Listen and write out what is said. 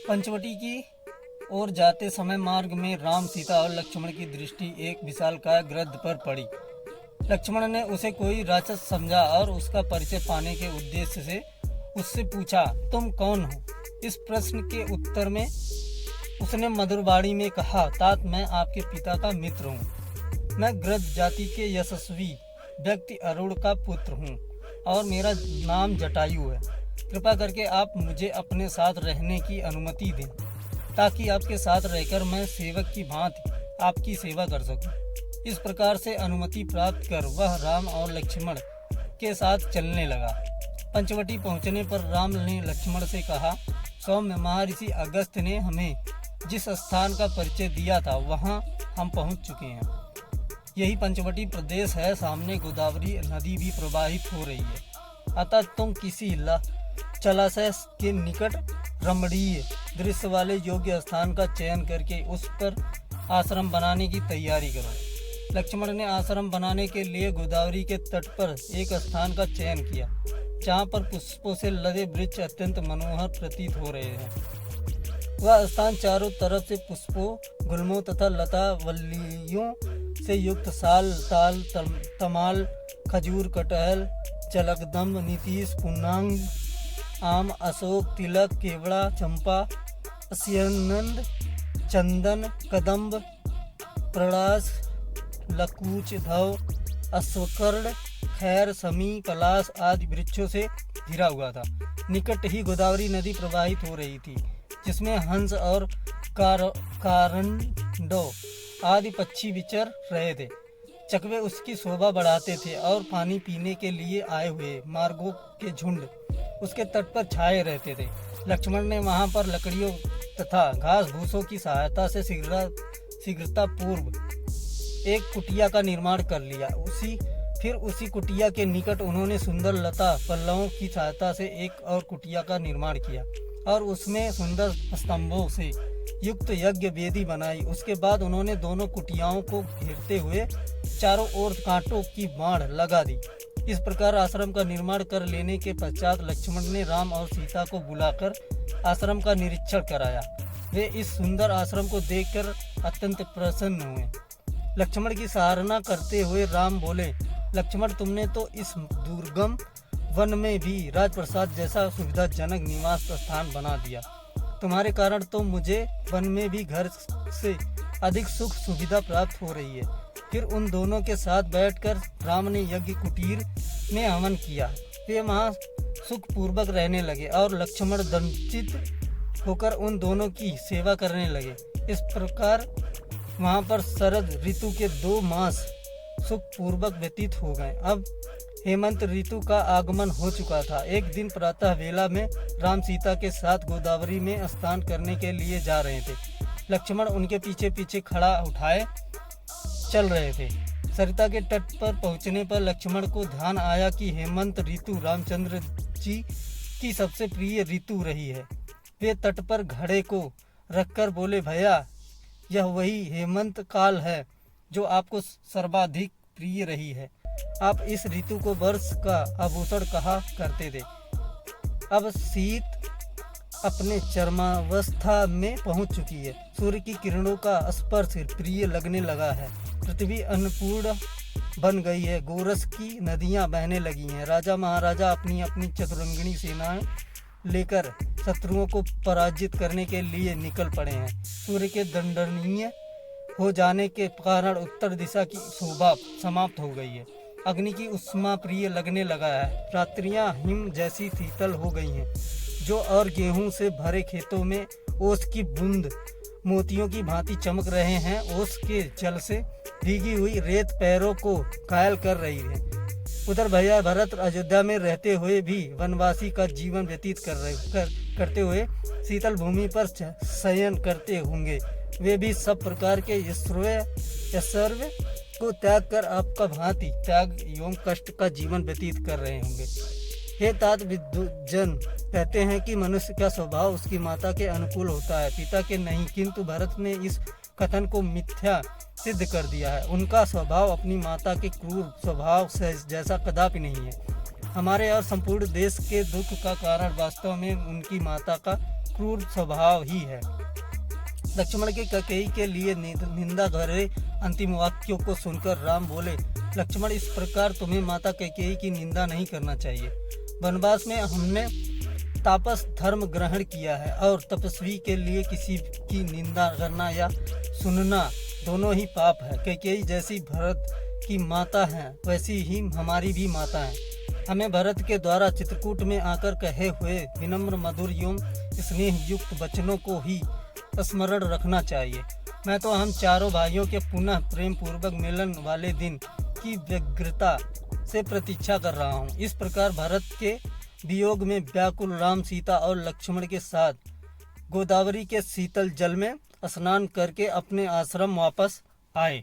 पंचवटी की ओर जाते समय मार्ग में राम, सीता और लक्ष्मण की दृष्टि एक विशालकाय गृह पर पड़ी। लक्ष्मण ने उसे कोई राक्षस समझा और उसका परिचय पाने के उद्देश्य से उससे पूछा, तुम कौन हो? इस प्रश्न के उत्तर में उसने मधुर वाणी में कहा, तात मैं आपके पिता का मित्र हूँ। मैं गृध जाति के यशस्वी व्यक्ति अरुण का पुत्र हूँ और मेरा नाम जटायु है। कृपा करके आप मुझे अपने साथ रहने की अनुमति दें ताकि आपके साथ रहकर मैं सेवक की भांति आपकी सेवा कर सकूं। इस प्रकार से अनुमति प्राप्त कर वह राम और लक्ष्मण के साथ चलने लगा। पंचवटी पहुंचने पर राम ने लक्ष्मण से कहा, सौम्य, महर्षि अगस्त्य ने हमें जिस स्थान का परिचय दिया था वहां हम पहुंच चुके हैं। यही पंचवटी प्रदेश है। सामने गोदावरी नदी भी प्रवाहित हो रही है। अतः तुम किसी जलाशय के निकट रमणीय दृश्य वाले योग्य स्थान का चयन करके उस पर आश्रम बनाने की तैयारी करो। लक्ष्मण ने आश्रम बनाने के लिए गोदावरी के तट पर एक स्थान का चयन किया जहाँ पर पुष्पों से लदे वृक्ष अत्यंत मनोहर प्रतीत हो रहे हैं। वह स्थान चारों तरफ से पुष्पों, गुल्मों तथा लता वल्लियों से युक्त साल, ताल, तमाल, खजूर, कटहल, जलकदम्ब, नीतीश, पुन्नांग, आम, अशोक, तिलक, केवड़ा, चंपा, अस्यनंद, चंदन, कदम्ब, प्रणास, लकूच, धव, अश्वकर्ण, खैर, समी, पलाश आदि वृक्षों से घिरा हुआ था। निकट ही गोदावरी नदी प्रवाहित हो रही थी जिसमें हंस और कारंडो आदि पक्षी विचर रहे थे। चकवे उसकी शोभा बढ़ाते थे और पानी पीने के लिए आए हुए मार्गों के झुंड उसके तट पर छाए रहते थे। लक्ष्मण ने वहां पर लकड़ियों तथा घास भूसों की सहायता से शीघ्रता पूर्व एक कुटिया का निर्माण कर लिया। फिर उसी कुटिया के निकट उन्होंने सुंदर लता पल्लवों की सहायता से एक और कुटिया का निर्माण किया और उसमें सुंदर स्तंभों से युक्त यज्ञ वेदी बनाई। उसके बाद उन्होंने दोनों कुटियाओं को घेरते हुए चारों ओर कांटों की बाढ़ लगा दी। इस प्रकार आश्रम का निर्माण कर लेने के पश्चात लक्ष्मण ने राम और सीता को बुलाकर आश्रम का निरीक्षण कराया। वे इस सुंदर आश्रम को देखकर अत्यंत प्रसन्न हुए। लक्ष्मण की सराहना करते हुए राम बोले, लक्ष्मण, तुमने तो इस दुर्गम वन में भी राजप्रसाद जैसा सुविधाजनक निवास स्थान बना दिया। तुम्हारे कारण तो मुझे वन में भी घर से अधिक सुख सुविधा प्राप्त हो रही है। फिर उन दोनों के साथ बैठकर राम ने यज्ञ कुटीर में हवन किया। वे वहाँ सुख पूर्वक रहने लगे और लक्ष्मण दंडित होकर उन दोनों की सेवा करने लगे। इस प्रकार वहाँ पर शरद ऋतु के 2 मास सुख पूर्वक व्यतीत हो गए। अब हेमंत ऋतु का आगमन हो चुका था। एक दिन प्रातः वेला में राम सीता के साथ गोदावरी में स्नान करने के लिए जा रहे थे। लक्ष्मण उनके पीछे पीछे खड़ा उठाए चल रहे थे। सरिता के तट पर पहुंचने पर लक्ष्मण को ध्यान आया कि हेमंत ऋतु रामचंद्र जी की सबसे प्रिय ऋतु रही है। वे तट पर घड़े को रखकर बोले, भैया, यह वही हेमंत काल है जो आपको सर्वाधिक प्रिय रही है। आप इस ऋतु को वर्ष का आभूषण कहा करते थे। अब शीत अपने चरमावस्था में पहुंच चुकी है। सूर्य की किरणों का स्पर्श प्रिय लगने लगा है। पृथ्वी अन्नपूर्ण बन गई है। गोरस की नदियां बहने लगी हैं। राजा महाराजा अपनी अपनी चतुरंगिणी सेनाएं लेकर शत्रुओं को पराजित करने के लिए निकल पड़े हैं। सूर्य के दंडनीय हो जाने के कारण उत्तर दिशा की शोभा समाप्त हो गई है। अग्नि की उष्मा प्रिय लगने लगा है। रात्रियां हिम जैसी शीतल हो गई हैं। जो और गेहूं से भरे खेतों में ओस की बूंद मोतियों की भांति चमक रहे हैं। ओस के जल से भीगी हुई रेत पैरों को घायल कर रही है। उधर भैया भरत अयोध्या में रहते हुए भी वनवासी का जीवन व्यतीत करते हुए शीतल भूमि पर शयन करते होंगे। वे भी सब प्रकार के ऐश्वर्य को त्याग कर आपका भांति त्याग एवं कष्ट का जीवन व्यतीत कर रहे होंगे। हे तात विद्वजन कहते हैं कि मनुष्य का स्वभाव उसकी माता के अनुकूल होता है, पिता के नहीं। किंतु भरत ने इस कथन को मिथ्या सिद्ध कर दिया है। उनका स्वभाव अपनी माता के क्रूर स्वभाव से जैसा कदापि नहीं है। हमारे और संपूर्ण देश के दुख का कारण वास्तव में उनकी माता का क्रूर स्वभाव ही है। लक्ष्मण के कैकेयी के लिए निंदा भरे अंतिम वाक्यों को सुनकर राम बोले, लक्ष्मण, इस प्रकार तुम्हें माता कैकेयी की निंदा नहीं करना चाहिए। वनवास में हमने तापस धर्म ग्रहण किया है और तपस्वी के लिए किसी की निंदा करना या सुनना दोनों ही पाप है। कैकेयी जैसी भरत की माता है वैसी ही हमारी भी माता है। हमें भरत के द्वारा चित्रकूट में आकर कहे हुए विनम्र मधुर एवं स्नेह युक्त वचनों को ही स्मरण रखना चाहिए। मैं तो हम चारों भाइयों के पुनः प्रेम पूर्वक मिलन वाले दिन की व्यग्रता से प्रतीक्षा कर रहा हूँ। इस प्रकार भरत के वियोग में व्याकुल राम, सीता और लक्ष्मण के साथ गोदावरी के शीतल जल में स्नान करके अपने आश्रम वापस आए।